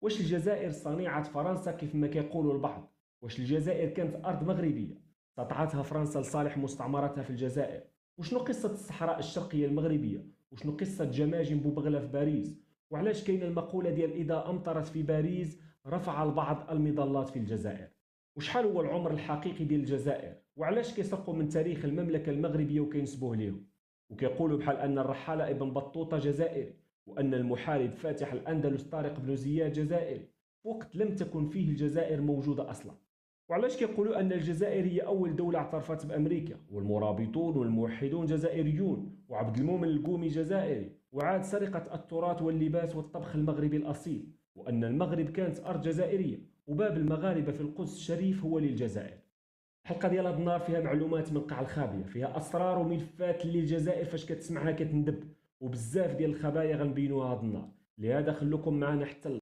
واش الجزائر صنيعة فرنسا كيف ما كيقولوا البعض؟ واش الجزائر كانت أرض مغربية استطعتها فرنسا لصالح مستعمراتها في الجزائر؟ وشنو قصة الصحراء الشرقية المغربية؟ وشنو قصة جماجم بوبغلا في باريس؟ وعلاش كاينه المقولة ديال إذا أمطرت في باريس رفع البعض المظلات في الجزائر؟ وشحال هو العمر الحقيقي ديال الجزائر؟ وعلاش كيسرقوا من تاريخ المملكة المغربية وكينسبوه ليهم؟ وكيقولوا بحال أن الرحالة ابن بطوطة جزائري، وأن المحارب فاتح الأندلس طارق بن زياد جزائري، وقت لم تكن فيه الجزائر موجودة أصلا. وعلاش كيقولوا أن الجزائر هي أول دولة اعترفت بأمريكا، والمرابطون والموحدون جزائريون، وعبد المؤمن القومي جزائري، وعاد سرقة التراث واللباس والطبخ المغربي الأصيل، وأن المغرب كانت أرض جزائرية، وباب المغاربة في القدس الشريف هو للجزائر. الحلقة ديال هاد النهار فيها معلومات من قاع الخابية، فيها أسرار وملفات اللي الجزائر فاش كتسمعها كتندب، وبزاف ديال الخبايا غنبينوها هاد النهار. لهذا خلوكم معنا حتى